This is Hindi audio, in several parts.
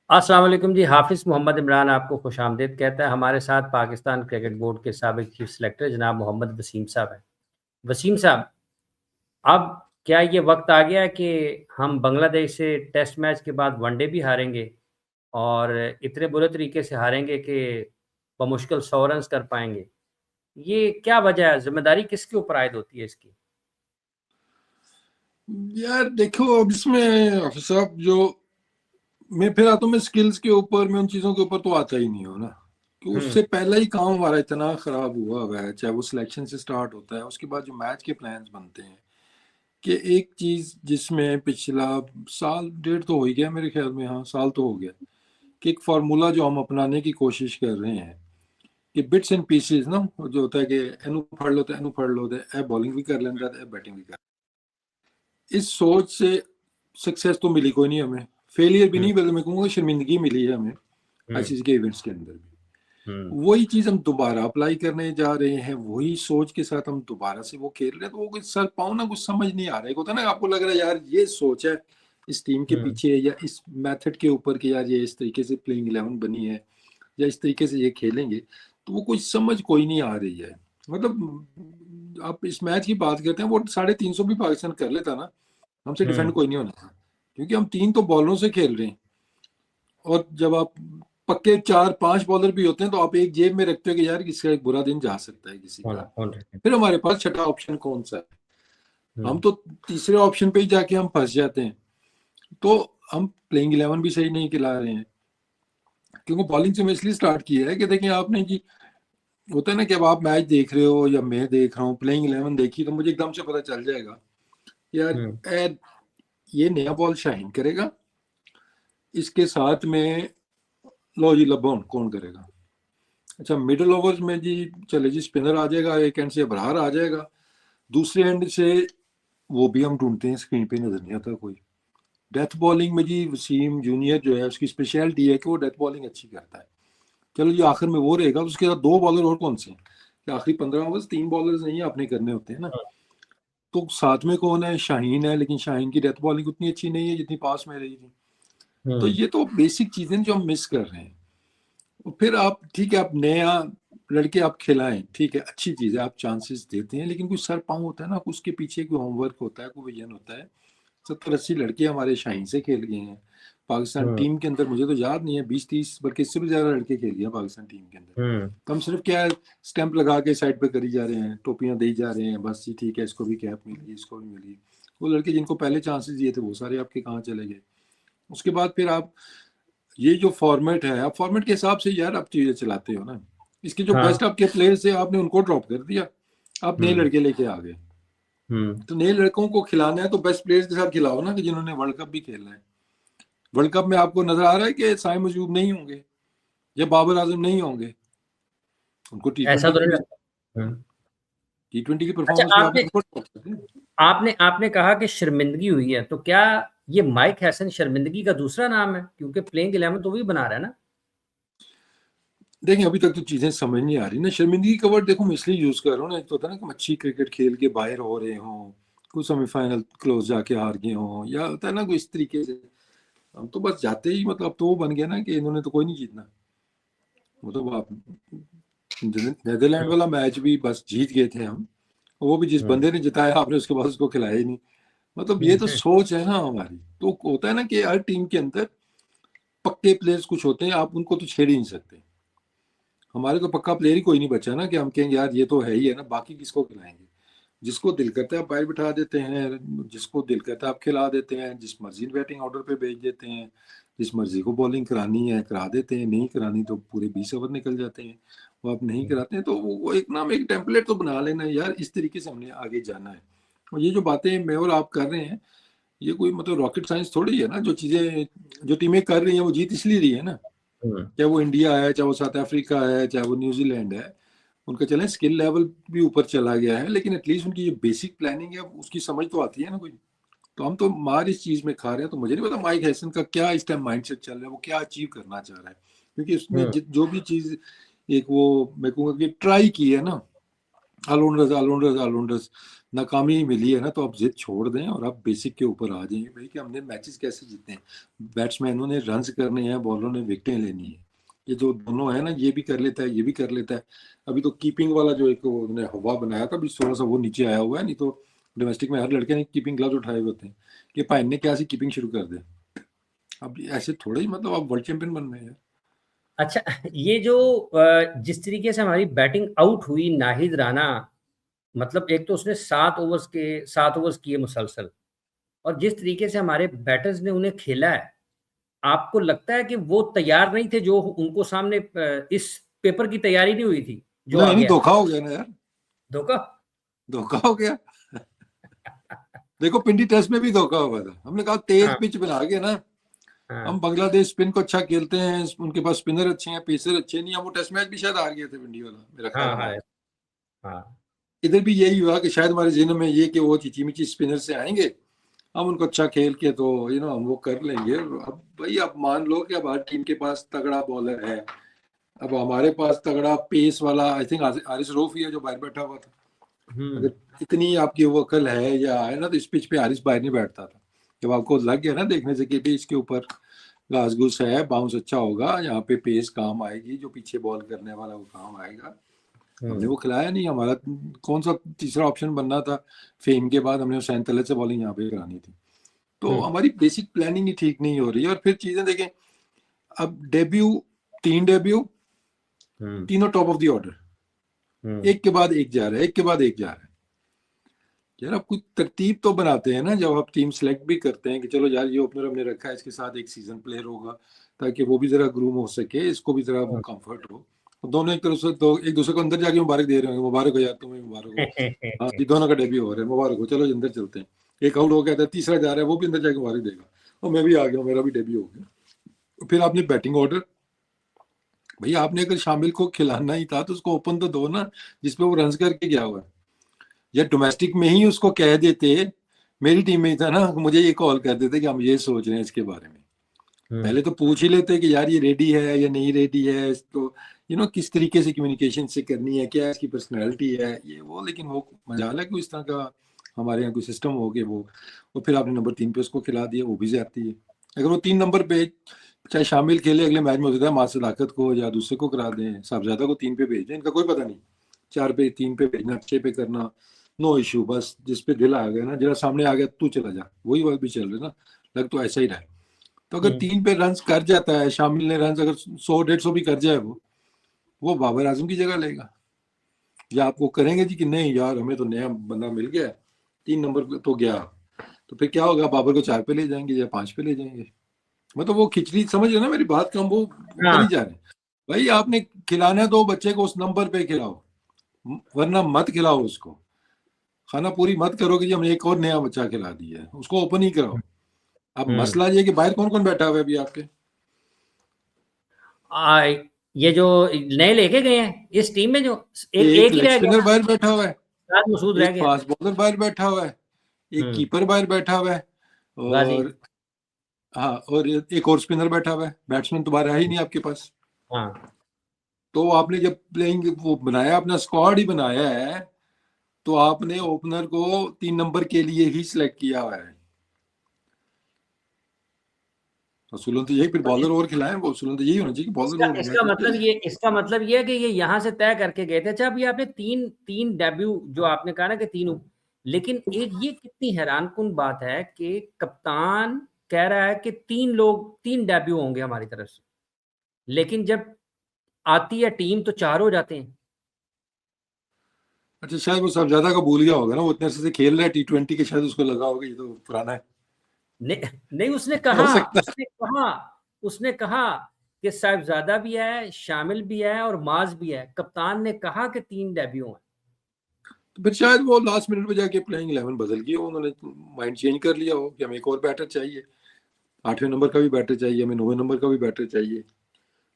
अस्सलाम वालेकुम जी, हाफ़िज़ मोहम्मद इमरान आपको खुशामदीद कहता है। हमारे साथ पाकिस्तान क्रिकेट बोर्ड के साबिक़ चीफ़ सेलेक्टर जनाब मोहम्मद वसीम साहब हैं। वसीम साहब, अब क्या ये वक़्त आ गया है कि हम बांग्लादेश से टेस्ट मैच के बाद वनडे भी हारेंगे और इतने बुरे तरीके से हारेंगे कि बमुश्किल 100 रन्स कर पाएँगे? ये क्या वजह है? ज़िम्मेदारी किसके ऊपर आयद होती है इसकी? यार देखो, अब इसमें हाफिज साहब जो मैं फिर आता हूँ, मैं स्किल्स के ऊपर, मैं उन चीज़ों के ऊपर तो आता ही नहीं हूँ ना, कि हुँ, उससे पहला ही काम हमारा इतना खराब हुआ है, चाहे वो सिलेक्शन से स्टार्ट होता है, उसके बाद जो मैच के प्लान्स बनते हैं, कि एक चीज़ जिसमें पिछला साल डेढ़ तो हो ही गया मेरे ख्याल में, हाँ साल तो हो गया, कि एक फार्मूला जो हम अपनाने की कोशिश कर रहे हैं कि बिट्स एंड पीसेस ना, जो होता है कि एनू फड़ लो तो एनू फड़ लो, ए बॉलिंग भी कर लेना, ए बैटिंग भी कर, इस सोच से सक्सेस तो मिली कोई नहीं हमें, फेलियर भी हुँ, नहीं, बल्कि मैं कहूँगा शर्मिंदगी मिली है हमें हुँ, आईसीसी के इवेंट्स के अंदर भी। हुँ, वही चीज हम दोबारा अप्लाई करने जा रहे हैं, वही सोच के साथ हम दोबारा से वो खेल रहे हैं, तो वो कुछ सर पाओ ना, कुछ समझ नहीं आ रहा है। होता है ना, आपको लग रहा है यार ये सोच है इस टीम के हुँ, पीछे, या इस मेथड के ऊपर कि यार ये इस तरीके से प्लेइंग 11 बनी है, या इस तरीके से ये खेलेंगे, तो वो कुछ समझ कोई नहीं आ रही है। मतलब आप इस मैच की बात करते हैं, वो 350 भी पाकिस्तान कर लेता ना, हमसे डिफेंड हुँ, कोई नहीं होना था, क्योंकि हम तीन तो बॉलरों से खेल रहे हैं। और जब आप पक्के 4-5 बॉलर भी होते हैं, तो आप एक जेब में रखते हो कि यार किसी का एक बुरा दिन जा सकता है किसी कौन का, कौन रखे? फिर हमारे पास छठा ऑप्शन कौन सा है? हम हुँ, तो तीसरे ऑप्शन पे ही जाके हम फंस जाते हैं। तो हम प्लेइंग 11 भी सही नहीं खिला रहे हैं, क्योंकि बॉलिंग से मैं इसलिए स्टार्ट किया है कि देखिए आपने कि होता है ना कि अब आप मैच देख रहे हो या मैं देख रहा हूँ, प्लेइंग 11 देखी तो मुझे एकदम से पता चल जाएगा यार, हुँ, ये नया बॉल शाहीन करेगा, इसके साथ में लो जी लबोन कौन करेगा। अच्छा, मिडिल ओवर्स में जी चले जी स्पिनर आ जाएगा, एक एंड से बरहार आ जाएगा, दूसरे एंड से वो भी हम ढूंढते हैं, स्क्रीन पे नजर नहीं आता कोई। डेथ बॉलिंग में जी वसीम जूनियर जो है, उसकी स्पेशलिटी है कि वो डेथ बॉलिंग अच्छी करता है। चलो जी आखिर में वो रहेगा, उसके साथ दो बॉलर और कौन से हैं? कि आखिरी 15 ओवर 3 बॉलर्स नहीं आपने करने होते हैं ना। तो साथ में कौन है? शाहीन है, लेकिन शाहीन की डेथ बॉलिंग उतनी अच्छी नहीं है जितनी पास में रही थी। तो हुँ, ये तो बेसिक चीजें जो हम मिस कर रहे हैं। और फिर आप ठीक है, आप नया लड़के आप खिलाएं, ठीक है, अच्छी चीज है, आप चांसेस देते हैं, लेकिन कोई सर पाँव होता है ना, उसके पीछे कोई होमवर्क होता है, कोई विजन होता है। 70-80 लड़के हमारे शाहीन से खेल गए हैं पाकिस्तान हुँ, टीम के अंदर, मुझे तो याद नहीं है, 20-30 बल्कि इससे भी ज्यादा लड़के खेल गए हैं पाकिस्तान टीम के अंदर। हुँ, तो हम सिर्फ क्या है, स्टैंप लगा के साइड पे करी जा रहे हैं, टोपियां दी जा रहे हैं, बस जी ठीक है, इसको भी कैप मिली, इसको भी मिली। वो लड़के जिनको पहले चांसेस दिए थे वो सारे आपके कहाँ चले गए? उसके बाद फिर आप ये जो फॉर्मेट है, आप फॉर्मेट के हिसाब से यार आप चीजें चलाते हो ना, इसके जो हाँ, बेस्ट आपके प्लेयर्स थे आपने उनको ड्रॉप कर दिया, आप नए हुँ, लड़के लेके आ गए। हुँ। तो नए लड़कों को खिलाना है तो बेस्ट प्लेयर्स के साथ खिलाओ ना, कि जिन्होंने वर्ल्ड कप भी खेलना है। वर्ल्ड कप में आपको नजर आ रहा है कि साइम अजूब नहीं होंगे या बाबर आजम नहीं होंगे, उनको टी ऐसा ट्वेंटी तो की नहीं भी, लगता। हुँ। टी ट्वेंटी की अच्छा परफॉर्मेंस में आप आपने उनको ड्रॉप करते हैं। आपने आपने कहा कि शर्मिंदगी हुई है, तो क्या ये माइक हैसन शर्मिंदगी का दूसरा नाम है? क्योंकि प्लेइंग 11 तो वही बना रहा है ना? देखिए अभी तक तो चीजें समझ नहीं आ रही ना, शर्मिंदगी का वर्ड देखो मैं इसलिए यूज कर रहा हूँ ना, एक तो होता है ना कि हम अच्छी क्रिकेट खेल के बाहर हो रहे हों, कुछ सेमीफाइनल क्लोज जाके हार गए हों, या होता है ना कोई इस तरीके से, हम तो बस जाते ही, मतलब अब तो वो बन गया ना कि इन्होंने तो कोई नहीं जीतना। मतलब आप नेदरलैंड वाला मैच भी बस जीत गए थे हम, वो भी जिस हुँ, बंदे ने जिताया आपने उसके बाद उसको खिलाया ही नहीं। मतलब हुँ, ये तो सोच है ना हमारी, तो होता है ना कि हर टीम के अंदर पक्के प्लेयर्स कुछ होते हैं, आप उनको तो छेड़ ही नहीं सकते। हमारे तो पक्का प्लेयर ही कोई नहीं बचा ना, कि हम कहेंगे यार ये तो है ही है ना, बाकी किसको खिलाएंगे? जिसको दिल करता है आप बाहर बिठा देते हैं, जिसको दिल करता है आप खिला देते हैं, जिस मर्जी बैटिंग ऑर्डर पे भेज देते हैं, जिस मर्जी को बॉलिंग करानी है करा देते हैं, नहीं करानी तो पूरे 20 ओवर निकल जाते हैं। वो आप नहीं हुँ, कराते हैं, तो वो एक नाम एक टेम्पलेट तो बना लेना है यार, इस तरीके से हमने आगे जाना है। और ये जो बातें मैं और आप कर रहे हैं, ये कोई मतलब रॉकेट साइंस थोड़ी है ना, जो चीजें जो टीमें कर रही हैं वो जीत इसलिए रही है ना, हुँ, चाहे वो इंडिया है, चाहे वो साउथ अफ्रीका है, चाहे वो न्यूजीलैंड है, उनका चले स्किल लेवल भी ऊपर चला गया है, लेकिन एटलीस्ट उनकी जो बेसिक प्लानिंग है उसकी समझ तो आती है ना कोई। तो हम तो मार इस चीज में खा रहे हैं, तो मुझे नहीं पता माइक हैसन का क्या इस टाइम माइंडसेट चल रहा है, वो क्या अचीव करना चाह रहा है, क्योंकि उसने हुँ, जो भी चीज एक वो मैं कहूँगा कि ट्राई की है ना, ऑलराउंडर्स नाकामी मिली है ना, तो आप जिद छोड़ दें और आप बेसिक के ऊपर आ जाइए भाई कि हमने मैचेस कैसे जीते हैं। बैट्समैनों ने रन्स करने हैं, बॉलरों ने विकेटें लेनी है। ये जो दोनों है ना, ये भी कर लेता है, ये भी कर लेता है। अभी तो कीपिंग वाला जो एक उन्होंने हवा बनाया था, अभी थोड़ा सा वो नीचे आया हुआ है। नहीं तो डोमेस्टिक में हर लड़के ने कीपिंग ग्लव्स उठाए हुए होते हैं कि भाई ने क्या सी कीपिंग शुरू कर दे। अब ऐसे थोड़ा ही मतलब आप वर्ल्ड चैंपियन बन रहे हैं। अच्छा, ये जो जिस तरीके से हमारी बैटिंग आउट हुई नाहिद राना, मतलब एक तो उसने 7 ओवर्स किए मुसलसल, और जिस तरीके से हमारे बैटर्स ने उन्हें खेला है, आपको लगता है कि वो तैयार नहीं थे? जो उनको सामने इस पेपर की तैयारी नहीं हुई थी जो आ नहीं, गया धोखा हो गया ना यार, धोखा। धोखा हो गया। देखो पिंडी टेस्ट में भी धोखा हुआ था। हमने कहा तेज हाँ, पिच बना के ना, हम हाँ, बांग्लादेश स्पिन को अच्छा खेलते हैं, उनके पास स्पिनर अच्छे हैं, पेसर अच्छे नहीं। हम वो टेस्ट मैच भी शायद हार गए थे पिंडी वाला, मेरा ख्याल हाँ, है हाँ, वहां। हाँ। इधर भी यही हुआ कि शायद हमारे जिन में ये कि वो चिचिमिची स्पिनर से आएंगे, हम उनको अच्छा खेल के तो हम वो कर लेंगे। अब भाई आप मान लो कि अब हर टीम के पास तगड़ा बॉलर है। अब हमारे पास तगड़ा पेस वाला आई थिंक हारिस रऊफ ही है जो बाहर बैठा हुआ था। हम्म, अगर इतनी आपकी वो अकल है या है ना, तो इस पिच पे हारिस बाहर नहीं बैठता था। जब आपको लग गया ना देखने से कि भी इसके ऊपर घास घूस है, बाउंस अच्छा होगा, यहाँ पे पेस काम आएगी, जो पीछे बॉल करने वाला वो काम आएगा, हमने हम्म, वो खिलाया नहीं। हमारा कौन सा तीसरा ऑप्शन बनना था? फेम के बाद हमने हुसैन तलत से बॉलिंग यहाँ पे करानी थी। तो हम्म, हमारी बेसिक प्लानिंग ही ठीक नहीं हो रही है। और फिर चीजें देखें, अब डेब्यू, 3 डेब्यू, हम्म, तीनों टॉप ऑफ द ऑर्डर, हम्म, एक के बाद एक जा रहा है, एक के बाद एक जा रहा है। यार आप कुछ तरतीब तो बनाते हैं ना, जब आप टीम सेलेक्ट भी करते हैं कि चलो यार ये ओपनर हमने रखा है, इसके साथ एक सीजन प्लेयर होगा ताकि वो भी जरा ग्रूम हो सके, इसको भी जरा वो कंफर्ट हो। दोनों एक तरफ से तो एक दूसरे को अंदर जाके मुबारक दे रहे होंगे, मुबारक हो यार तुम्हें, मुबारक हो, हाँ जी दोनों का डेब्यू हो रहा है, मुबारक हो, चलो अंदर चलते हैं। एक आउट हो गया था, तीसरा जा रहा है, वो भी अंदर जाके मुबारक देगा, और मैं भी आ गया, मेरा भी डेब्यू हो गया। फिर आपने बैटिंग ऑर्डर, भैया आपने अगर शामिल को खिलाना ही था तो उसको ओपन तो दो ना, जिसपे वो रन करके गया हुआ है। या डोमेस्टिक में ही उसको कह देते, मेरी टीम में ही था ना, मुझे ये कॉल कर देते कि हम ये सोच रहे हैं इसके बारे में। हम्म, पहले तो पूछ ही लेते कि यार ये रेडी है या नहीं रेडी है, इसको किस तरीके से कम्युनिकेशन से करनी है, क्या इसकी पर्सनैलिटी है, ये वो। लेकिन वो मजाल है कोई इस तरह का हमारे यहाँ कोई सिस्टम हो गया वो फिर आपने नंबर 3 पे उसको खिला दिया, वो भी ज्यादती है। अगर वो 3 नंबर पे चाहे शामिल खेले अगले मैच में, हो सकता है माँ सदाकत को या दूसरे को करा दें, साहबजादा को 3 पे भेज दें, इनका कोई पता नहीं। 4 पे 3 पे भेजना, 6 पे करना, नो इशू। बस जिस पे दिल आ गया ना, जरा सामने आ गया तू चला जा, वही बात भी चल रही है ना, लग तो ऐसा ही रहा है। तो अगर हम्म। 3 पे रन कर जाता है, शामिल ने रन अगर 100-150 भी कर जाए, वो बाबर आजम की जगह लेगा। या आपको करेंगे जी कि नहीं यार हमें तो नया बंदा मिल गया, 3 नंबर पे तो गया, तो फिर क्या होगा, बाबर को 4 पे ले जाएंगे या 5 पे ले जाएंगे। मतलब वो खिचड़ी, समझ रहे हो ना मेरी बात का, हम वो ऊपर हाँ, ही जा रहे हैं। भाई आपने खिलाना है तो बच्चे को उस नंबर पे खिलाओ, वरना मत खिलाओ उसको। खाना पूरी मत करो कि जी हमने एक और नया बच्चा खिला दिया है, उसको ओपन ही कराओ। अब हम्म। मसला ये कि बाहर कौन कौन बैठा हुआ है अभी आपके? आ, ये जो नए लेके गए हैं इस टीम में, जो एक एक एक ही लेग रह गया स्पिनर ना, बाहर बैठा हुआ है, साद मसूद रह एक गया। फास्ट बॉलर बाहर बैठा हुआ है, एक हम्म। कीपर बाहर बैठा हुआ है, गाजी। और हाँ, और एक और स्पिनर बैठा हुआ है। बैट्समैन तो बाहर है ही नहीं आपके पास। हाँ। तो आपने जब प्लेइंग वो बनाया, अपना स्क्वाड ही बनाया है, तो आपने ओपनर को 3 नंबर के लिए ही सिलेक्ट किया हुआ है। असूलन तो यही, फिर तो बॉलर और खिलाएं, वो असूलन तो यही होना चाहिए कि बॉलर इसका और होना इसका मतलब चाहिए। ये इसका मतलब ये है कि ये यहाँ से तय करके गए थे। अच्छा, अभी आपने तीन तीन डेब्यू जो आपने कहा ना कि तीन, लेकिन एक ये कितनी हैरानकुन बात है कि कप्तान कह रहा है कि 3 डेब्यू होंगे हमारी तरफ से, लेकिन जब आती है टीम तो 4 हो जाते हैं। अच्छा, शायद वो सब ज्यादा का भूल गया होगा ना, वो इतने अरसे से खेल रहा है T20 के, शायद उसको लगा होगा ये तो पुराना है। नहीं, नहीं, हो सकता है। उसने कहा कि साहिबजादा भी है, शामिल भी है और माज भी है। कप्तान ने कहा कि 3 डेब्यू हैं। तो फिर शायद वो लास्ट मिनट में जाके प्लेइंग 11 बदल गई हो, उन्होंने माइंड चेंज कर लिया हो कि हमें एक और बैटर चाहिए, 8वें नंबर का भी बैटर चाहिए, हमें 9वें नंबर का भी बैटर चाहिए।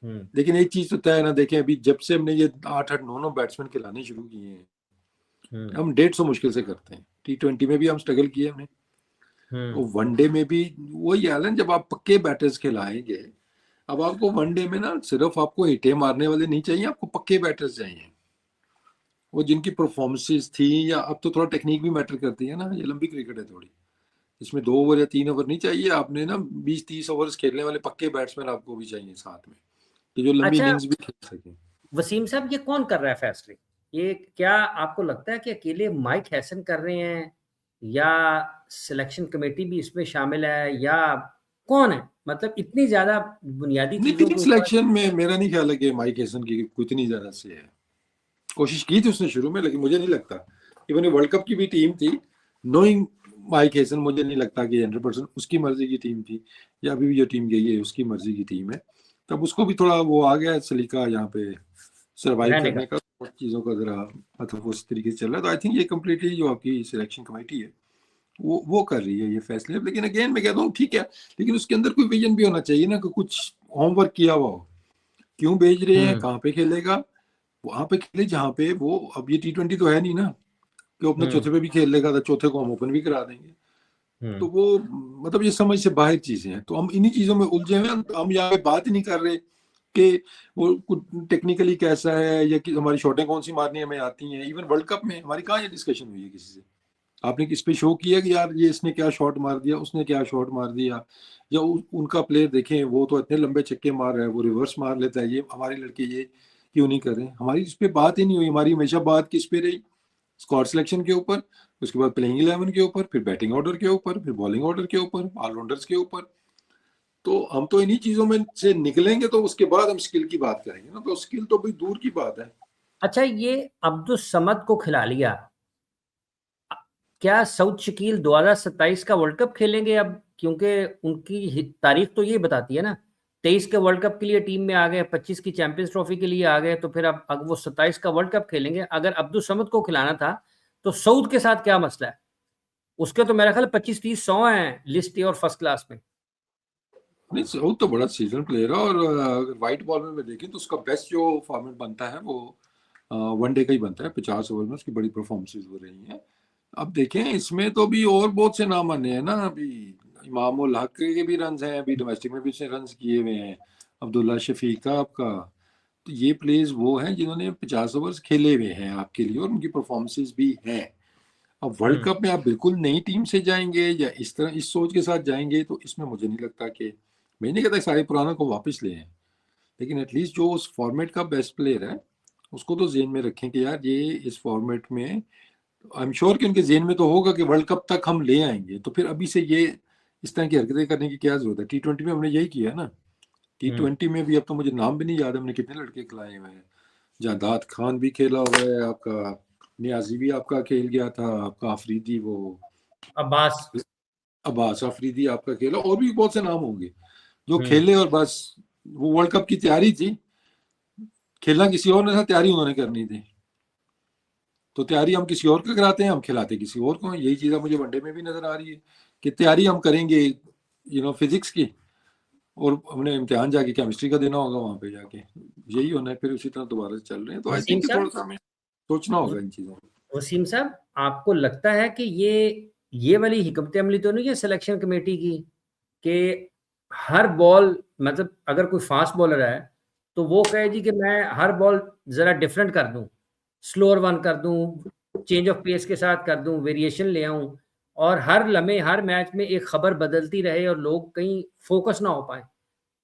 हम्म, लेकिन एक चीज तो तय है ना, देखें अभी जब से हमने ये 8-8 9 बैट्समैन खिलाने शुरू किए हैं, हम्म, हम 150 मुश्किल से करते हैं। T20 में भी हम स्ट्रगल किए हमने, हम्म। और वनडे में भी वही हाल है। जब आप पक्के बैटर्स खिलाएंगे, अब आपको वनडे में ना सिर्फ आपको हिटे मारने वाले नहीं चाहिए, आपको पक्के बैटर्स चाहिए। वो जिनकी परफॉर्मेंसेस थी, या अब तो थोड़ा टेक्निक भी मैटर करती है ना, ये लंबी क्रिकेट है थोड़ी, इसमें 2 ओवर या 3 ओवर नहीं चाहिए, आपने ना 20-30 ओवर्स खेलने वाले पक्के बैट्समैन आपको भी चाहिए साथ में, कि जो लंबी अच्छा इनिंग्स भी खेल सकें। वसीम साहब, ये कौन कर रहा है फैसले? ये क्या आपको लगता है कि अकेले माइक हैसन कर रहे हैं, या सिलेक्शन कमेटी भी इसमें शामिल है, या कौन है? मतलब इतनी ज़्यादा बुनियादी नहीं, चीज़ों टीम के ऊपर। सिलेक्शन में मेरा नहीं ख्याल है कि माइक हेसन की कोई इतनी ज्यादा से है। कोशिश की थी उसने शुरू में, लेकिन मुझे नहीं लगता, इवन वर्ल्ड कप की भी टीम थी, नोइंग माइक हेसन, मुझे नहीं लगता कि 100% उसकी मर्जी की टीम थी, या अभी भी जो टीम गई है उसकी मर्जी की टीम है। तब उसको भी थोड़ा वो आ गया सलीका यहाँ पे सरवाइव रहने का। करने का, चीज़ों का जरा मतलब उस तरीके से चल रहा है। तो आई थिंक ये कम्प्लीटली जो आपकी सिलेक्शन कमेटी है वो कर रही है ये फैसले। लेकिन अगेन मैं कहता हूँ ठीक है, लेकिन उसके अंदर कोई विजन भी होना चाहिए ना, कि कुछ होमवर्क किया हुआ हो, क्यों भेज रहे हैं, हुँ, कहाँ पे खेलेगा, वहां पे खेले जहाँ पे वो, अब ये T20 तो है नहीं ना कि वो अपने हुँ, चौथे पे भी खेल लेगा, तो चौथे को हम ओपन भी करा देंगे। तो हुँ, वो मतलब ये समझ से बाहर चीजें हैं, तो हम इन्हीं चीजों में उलझे हुए हैं। हम यहाँ पे बात ही नहीं कर रहे कि वो टेक्निकली कैसा है, या कि हमारी शॉटें कौन सी मारनी हमें आती हैं। इवन वर्ल्ड कप में हमारी कहाँ ये डिस्कशन हुई है किसी से, आपने किस पे शो किया कि यार ये इसने क्या शॉट मार दिया, उसने क्या शॉट मार दिया, या उनका प्लेयर देखें वो तो इतने लंबे छक्के मार रहा है, वो रिवर्स मार लेता है, ये हमारे लड़के ये क्यों नहीं कर रहे। हमारी इस पे बात ही नहीं हुई, हमारी हमेशा बात किस पे रही, स्क्वाड सिलेक्शन के ऊपर, उसके बाद प्लेइंग 11 के ऊपर, फिर बैटिंग ऑर्डर के ऊपर, फिर बॉलिंग ऑर्डर के ऊपर, ऑलराउंडर्स के ऊपर। तो हम तो इन्हीं चीजों में से निकलेंगे तो उसके बाद हम स्किल की बात करेंगे ना, तो स्किल तो भाई दूर की बात है। अच्छा, ये अब्दुल समद को खिला लिया, क्या सऊद शकील 2027 का वर्ल्ड कप खेलेंगे अब? क्योंकि उनकी तारीख तो ये बताती है ना, 23 के वर्ल्ड कप के लिए टीम में आ गए, 25 की चैंपियंस ट्रॉफी के लिए आ गए, तो फिर अब वो 27 का वर्ल्ड कप खेलेंगे। अगर अब्दुल समद को खिलाना था तो सऊद के साथ क्या मसला है? उसके तो मेरा ख्याल 25-30-100 हैं लिस्ट ए और फर्स्ट क्लास में। नहीं, सऊद तो बड़ा सीजन प्लेयर है, और अगर व्हाइट बॉल में देखें तो उसका बेस्ट जो फॉर्मेट बनता है वो वनडे का ही बनता है। 50 ओवर में उसकी बड़ी परफॉर्मेंसेज हो रही हैं। अब देखें इसमें तो भी और बहुत से नाम आने हैं ना, अभी इमाम उल हक के भी रन हैं, अभी डोमेस्टिक में भी उसने रन किए हुए हैं, अब्दुल्ला शफीका आपका। तो ये प्लेयर्स वो हैं जिन्होंने 50 ओवर्स खेले हुए हैं आपके लिए, और उनकी परफॉर्मेंसेज भी हैं। अब वर्ल्ड हम्म, कप में आप बिल्कुल नई टीम से जाएंगे या इस तरह इस सोच के साथ जाएंगे, तो इसमें मुझे नहीं लगता कि, मैं नहीं कहता कि सारे पुराना को वापस ले आए, लेकिन एटलीस्ट जो उस फॉर्मेट का बेस्ट प्लेयर है उसको तो जेन में रखें कि यार ये इस फॉर्मेट में, आई एम श्योर कि उनके जेन में तो होगा कि वर्ल्ड कप तक हम ले आएंगे, तो फिर अभी से ये इस तरह की हरकतें करने की क्या जरूरत है। T20 में हमने यही किया है ना, टी हम्म। ट्वेंटी में भी अब तो मुझे नाम भी नहीं याद, हमने कितने लड़के खिलाए हुए हैं, जहाँ दाद खान भी खेला हुआ है आपका, नियाजी भी आपका खेल गया था, आपका अफरीदी वो अब्बास। अब्बास अफरीदी आपका खेला, और भी बहुत से नाम होंगे जो हम्म। खेले, और बस वो वर्ल्ड कप की तैयारी थी, खेलना किसी और ने था, तैयारी उन्होंने करनी थी। तो तैयारी हम किसी और को कराते हैं, हम खिलाते किसी और को हैं। यही चीज़ मुझे वनडे में भी नजर आ रही है कि तैयारी हम करेंगे फिजिक्स की, और हमने इम्तिहान जाके केमिस्ट्री का देना होगा वहां पे जाके, यही होना है। फिर उसी तरह दोबारा से चल रहे हैं, तो आई वसीम थिंक थोड़ा साहब, सा हमें सोचना होगा इन चीज़ों को। वसीम साहब, आपको लगता है कि ये वाली हिकमत अमली तो नहीं है सिलेक्शन कमेटी की, कि हर बॉल, मतलब अगर कोई फास्ट बॉलर है तो वो कहे जी कि मैं हर बॉल जरा डिफरेंट कर दूं, स्लोअर वन कर दूं, चेंज ऑफ पेस के साथ कर दूं, वेरिएशन ले आऊं, और हर लम्हे हर मैच में एक खबर बदलती रहे और लोग कहीं फोकस ना हो पाए,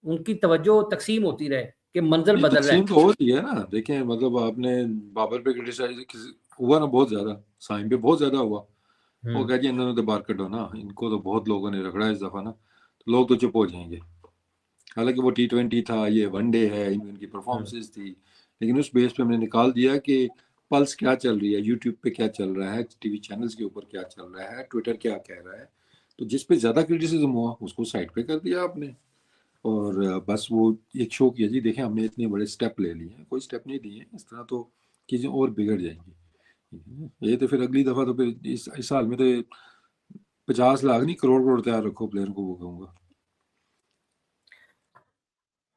उनकी तवज्जो तकसीम होती रहे कि मंजिल ये बदल रहा है। तकसीम तो हो रही है ना, देखें मतलब आपने बाबर पे क्रिटिसाइज हुआ ना बहुत ज्यादा, साइम पे बहुत ज्यादा हुआ, वो हम्म, कह दिया इन्होंने तो बार कटो ना, इनको तो बहुत लोगों ने रगड़ा इस दफा ना, तो लोग तो चुप हो जाएंगे। हालांकि वो T20 था, ये वनडे है, इनकी हम्म, परफॉर्मेंसेज थी, लेकिन उस बेस पे हमने निकाल दिया कि पल्स क्या चल रही है, यूट्यूब पे क्या चल रहा है, टीवी चैनल्स के ऊपर क्या चल रहा है, ट्विटर क्या कह रहा है। तो जिस पे ज्यादा क्रिटिसिज्म हुआ उसको साइड पे कर दिया आपने, और बस वो एक शो किया जी देखें हमने इतने बड़े स्टेप ले लिए हैं, कोई स्टेप नहीं लिए हैं, इस तरह तो चीज़ें और बिगड़ जाएंगी। ये तो फिर अगली दफ़ा तो फिर इस साल में तो 50 लाख नहीं, करोड़ करोड़ तैयार रखो प्लेयर को, वो कहूँगा।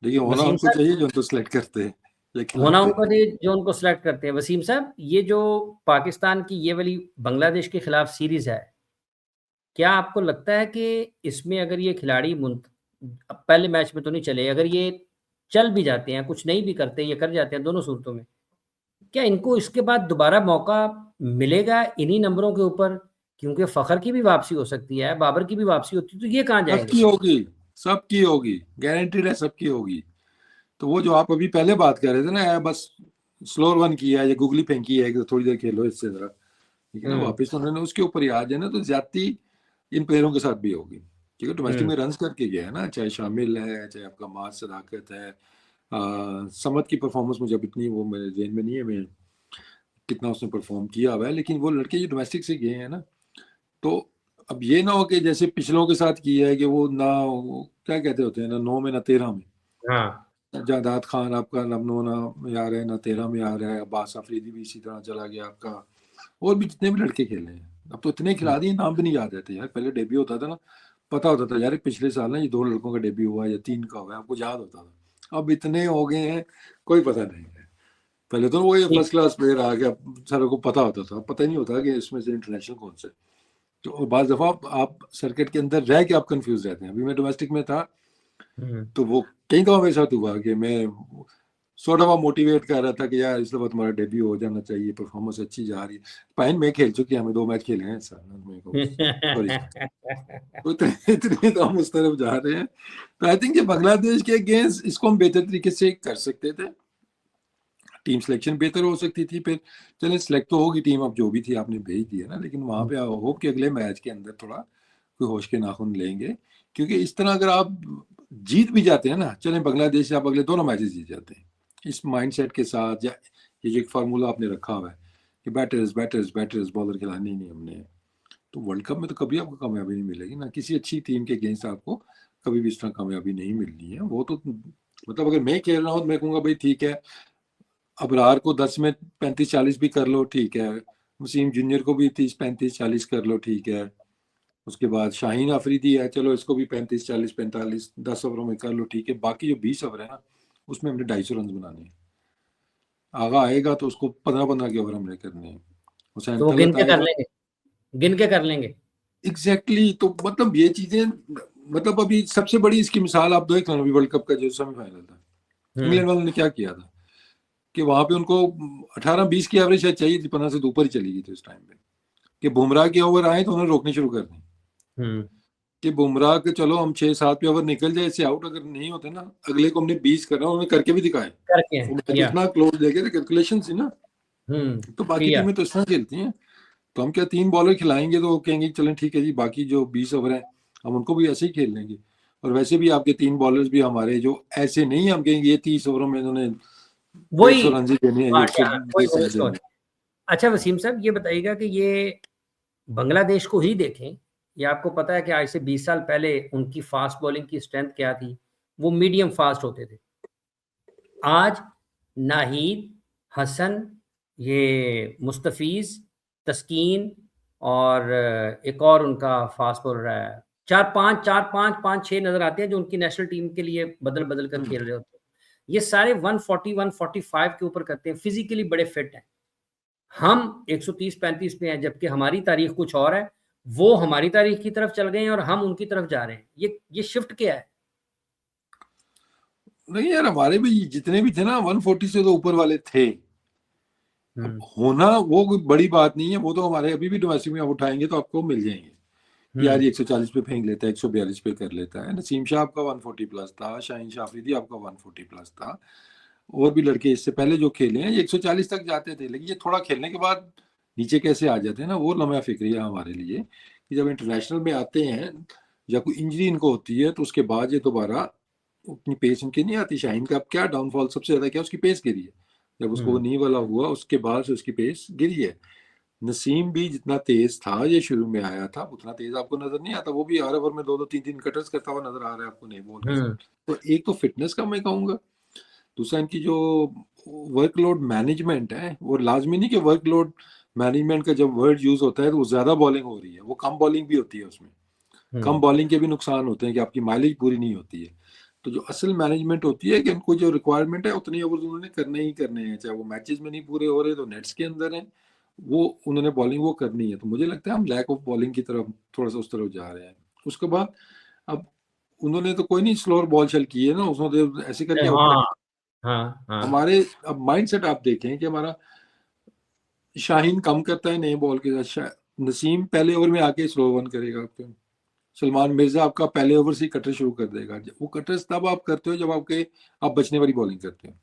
देखिए होना वसीम उनको साहब, चाहिए जो उनको सेलेक्ट करते हैं या होना खिलाते हैं। उनको चाहिए जो उनको सेलेक्ट करते हैं। वसीम साहब, ये जो पाकिस्तान की ये वाली बांग्लादेश के खिलाफ सीरीज है, क्या आपको लगता है कि इसमें अगर ये खिलाड़ी पहले मैच में तो नहीं चले, अगर ये चल भी जाते हैं, कुछ नहीं भी करते, ये कर जाते हैं दोनों सूरतों में, क्या इनको इसके बाद दोबारा मौका मिलेगा इन्हीं नंबरों के ऊपर? क्योंकि फ़खर की भी वापसी हो सकती है, बाबर की भी वापसी होती है, तो ये कहाँ जाएँगे? सबकी होगी, सबकी होगी, गारंटीड है, सबकी होगी। तो वो जो आप अभी पहले बात कर रहे थे ना, बस स्लोअर वन किया है या गुगली फेंकी है कि थोड़ी देर खेलो इससे जरा, ठीक है ना, वापस तो उन्होंने उसके ऊपर ही आ जाए ना, तो ज्यादती इन प्लेयरों के साथ भी होगी, क्योंकि डोमेस्टिक में रन करके गया है ना, चाहे शामिल है, चाहे आपका माज सदाकत है, समद की परफॉर्मेंस मुझे अब इतनी वो मेरे जेन में नहीं है, मैं कितना उसने परफॉर्म किया हुआ है, लेकिन वो लड़के जो डोमेस्टिक से गए हैं ना, तो अब ये ना हो कि जैसे पिछलों के साथ किया है कि वो ना, वो क्या कहते होते हैं ना, 9 में ना 13 में, हाँ। जादाद खान आपका लमनोना में आ रहा है, ना 13 में आ रहा है, अब्बास अफरीदी भी इसी तरह चला गया आपका, और भी जितने भी लड़के खेले हैं, अब तो इतने खिला दिए नाम भी नहीं याद रहते यार। पहले डेब्यू होता था ना, पता होता था यार पिछले साल ना ये 2 लड़कों का डेब्यू हुआ या 3 का हुआ है, आपको याद होता था। अब इतने हो गए हैं, कोई पता नहीं है। पहले तो वो ठीक। फर्स्ट क्लास प्लेयर आ गया, सारों को पता होता था, पता ही नहीं होता कि इसमें से इंटरनेशनल कौन से। तो बाज़ दफ़ा आप सर्किट के अंदर रह के आप कंफ्यूज रहते हैं। अभी मैं डोमेस्टिक में था, तो वो कई दफ़ा मेरे साथ हुआ कि मैं सॉर्ट ऑफ मोटिवेट कर रहा था कि यार इस दफ़ा तुम्हारा डेब्यू हो जाना चाहिए, परफॉर्मेंस अच्छी जा रही है। पाइन में खेल चुके हैं, हमें 2 मैच खेले हैं इस साल, मेरे को सॉरी, तो इतने इतने तो हम उस तरफ जा रहे हैं। तो आई थिंक ये बांग्लादेश के अगेंस्ट इसको हम बेहतर तरीके से कर सकते थे, टीम सिलेक्शन बेहतर हो सकती थी, फिर चले सिलेक्ट तो होगी टीम, अब जो भी थी आपने भेज दिया ना, लेकिन वहां पे होप कि अगले मैच के अंदर थोड़ा कोई होश के नाखून लेंगे, क्योंकि इस तरह अगर आप जीत भी जाते हैं ना, चले बांग्लादेश से आप अगले दोनों मैचेस जीत जाते हैं इस माइंडसेट के साथ, या ये जो एक फार्मूला आपने रखा हुआ है कि बैटर्स बैटर्स बैटर्स बॉलर खिलाने ही नहीं हमने, तो वर्ल्ड कप में तो कभी आपको कामयाबी नहीं मिलेगी ना, किसी अच्छी टीम के अगेंस्ट आपको कभी भी इस तरह कामयाबी नहीं मिलनी है। वो तो मतलब अगर मैं खेल रहा हूँ तो मैं कहूँगा भाई ठीक है, अबरार को 10 में 35-40 भी कर लो, ठीक है, वसीम जूनियर को भी 30-35-40 कर लो, ठीक है, उसके बाद शाहीन अफरीदी है, चलो इसको भी 35-40-45 10 ओवरों में कर लो, ठीक है, बाकी जो 20 ओवर है ना, उसमें हमने 250 रन बनाने हैं। आगा आएगा तो उसको 15-15 के ओवर हमने करने हैं। हुसैन तो वो गिन तलत के कर आएगा, लेंगे, गिन के कर लेंगे। एग्जैक्टली तो मतलब ये चीजें, मतलब अभी सबसे बड़ी इसकी मिसाल आप देख लो, अभी वर्ल्ड कप का जो सेमीफाइनल था, इंग्लैंड वालों ने क्या किया था कि वहां पे उनको 18-20 की एवरेज शायद चाहिए थी, 15 से तो ऊपर ही चली गई थी उस टाइम पे, कि बुमराह के ओवर आए तो उन्होंने रोकने शुरू कर दी, हम्म। कि बुमराह के चलो हम 6-7 पे ओवर निकल जाए इससे आउट अगर नहीं होते ना, अगले को हमने 20 करना, उन्होंने करके भी दिखाए, करके वो मैच किया। इतना क्लोज देखे थे, कैलकुलेशन थी ना। तो बाकी किया। टीमें तो इस तरह खेलती हैं, तो हम क्या 3 बॉलर खिलाएंगे तो वो कहेंगे चलें ठीक है जी, बाकी जो 20 ओवर हैं हम उनको भी ऐसे ही खेल लेंगे। और वैसे भी आपके 3 बॉलर्स भी हमारे जो ऐसे नहीं, हम कहेंगे ये 30 ओवरों में इन्होंने वही 150 रन ही देने हैं, ये बात है, हाँ, वही 120 वही रन देने स्टोरी। हैं। अच्छा वसीम साहब, ये बताइएगा कि ये बांग्लादेश को ही देखें, ये आपको पता है कि आज से 20 साल पहले उनकी फास्ट बॉलिंग की स्ट्रेंथ क्या थी? वो मीडियम फास्ट होते थे। आज नाहीद, हसन, ये मुस्तफीज़, तस्कीन और एक और उनका फास्ट बॉलर है। 4-5 4-5 5-6 नज़र आते हैं जो उनकी नेशनल टीम के लिए बदल-बदल कर खेल रहे होते हैं। ये सारे 140 145 के ऊपर करते हैं, फिज़िकली बड़े फिट हैं। हम 130-35 पे हैं, जबकि हमारी तारीख कुछ और है। वो हमारी तारीख की तरफ चल गए हैं और हम उनकी तरफ जा रहे हैं। ये शिफ्ट क्या है? नहीं यार, हमारे भी जितने भी थे ना 140 से तो ऊपर वाले थे। अब हुँ, होना वो कोई बड़ी बात नहीं है, वो तो हमारे अभी भी डोमेस्टिक में आप उठाएंगे तो आपको मिल जाएंगे कि यार हुँ, ये 140 पे फेंक लेता है, 142 पे कर लेता है। नसीम शाह आपका 140 प्लस था, शाहीन शाह अफरीदी आपका 140 प्लस था, और भी लड़के इससे पहले जो खेले हैं ये 140 तक जाते थे, लेकिन ये थोड़ा खेलने के बाद नीचे कैसे आ जाते हैं ना, वो लम्हा फिक्री है हमारे लिए कि जब इंटरनेशनल में आते हैं या कोई इंजरी इनको होती है तो उसके बाद ये दोबारा उतनी पेस उनकी नहीं आती। शाहीन का अब क्या डाउनफॉल सबसे ज्यादा क्या, उसकी पेस गिरी है, जब उसको वो हुँ, नी वाला हुआ उसके बाद से उसकी पेस गिरी है। नसीम भी जितना तेज था ये शुरू में आया था उतना तेज आपको नजर नहीं आता, वो भी हर ओवर में 2-2 3-3 कटर्स करता हुआ नजर आ रहा है आपको नए बॉल के साथ। हुँ, तो एक तो फिटनेस का मैं कहूंगा, दूसरा इनकी जो वर्कलोड मैनेजमेंट है, वो लाजमी नहीं कि वर्कलोड मैनेजमेंट का जब वर्ड यूज होता है तो वो ज्यादा बॉलिंग हो रही है, वो कम बॉलिंग भी होती है उसमें। कम हुँ, बॉलिंग के भी नुकसान होते हैं कि आपकी माइलेज पूरी नहीं होती है। तो जो असल मैनेजमेंट होती है कि उनको जो रिक्वायरमेंट है उतनी ओवर उन्होंने करने ही करने हैं, चाहे वो मैचेस में नहीं पूरे हो रहे तो नेट्स के अंदर है, वो उन्होंने बॉलिंग वो करनी है। तो मुझे लगता है हम लैक ऑफ बॉलिंग की तरफ थोड़ा सा उस तरफ जा रहे हैं। उसके बाद अब उन्होंने तो कोई नहीं स्लोअर बॉल चल की है ना, उसने तो ऐसे अरे करके आउट कर हाँ, दिया। हाँ, हाँ, हमारे अब माइंडसेट आप देखें कि हमारा शाहीन कम करता है नए बॉल के साथ। नसीम पहले ओवर में आके स्लो वन करेगा आपके। सलमान मिर्जा आपका पहले ओवर से कटर शुरू कर देगा। वो कटर्स तब आप करते हो जब आप बचने वाली बॉलिंग करते हो।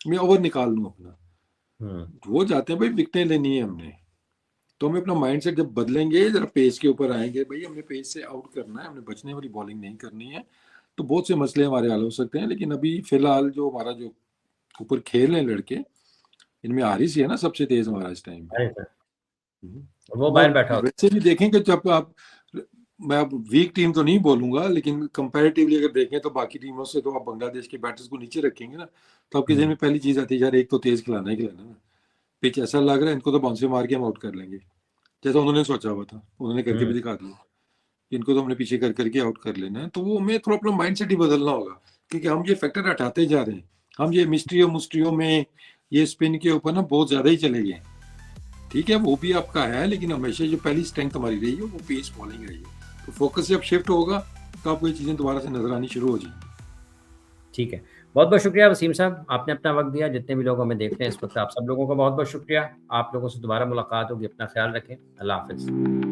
मैं ओवर निकाल लूँ अपना, वो जाते हैं भाई विकटें लेनी है हमने, तो हमें अपना माइंडसेट जब बदलेंगे, जरा पेस के ऊपर आएंगे, भाई हमने पेस से आउट करना है, हमने बचने वाली बॉलिंग नहीं करनी है, तो बहुत से मसले हमारे हल हो सकते हैं। लेकिन अभी फिलहाल जो हमारा जो ऊपर खेल हैं लड़के, इनमें हारिस ही है ना सबसे तेज हमारा इस टाइम पे। वो बाहर बैठा होता वैसे भी देखें कि जब आप, मैं अब वीक टीम तो नहीं बोलूंगा, लेकिन कंपैरेटिवली अगर देखें तो बाकी टीमों से तो आप बांग्लादेश के बैटर्स को नीचे रखेंगे ना, तो आपके जहन में पहली चीज आती है यार एक तो तेज खिलाना ही खिलाना ना, पिच ऐसा लग रहा है इनको तो बाउंसर मार के हम आउट कर लेंगे, जैसा उन्होंने सोचा हुआ था, उन्होंने करके भी दिखा दिया, इनको तो हमने पीछे कर करके आउट कर लेना है। तो वो हमें थोड़ा अपना माइंड सेट ही बदलना होगा, क्योंकि हम ये फैक्टर हटाते जा रहे हैं, हम ये मिस्ट्रियों में ये स्पिन के ऊपर ना बहुत ज्यादा ही चले गए। ठीक है वो भी आपका है, लेकिन हमेशा जो पहली स्ट्रेंथ हमारी रही है वो पेस बॉलिंग रही है। तो फोकस जब शिफ्ट होगा तो आपको ये चीजें दोबारा से नजर आनी शुरू हो जाएंगी। ठीक है, बहुत बहुत शुक्रिया वसीम साहब, आपने अपना वक्त दिया। जितने भी लोग हमें देख रहे हैं इस वक्त, आप सब लोगों का बहुत बहुत शुक्रिया। आप लोगों से दोबारा मुलाकात होगी, अपना ख्याल रखें, अल्लाह हाफिज़।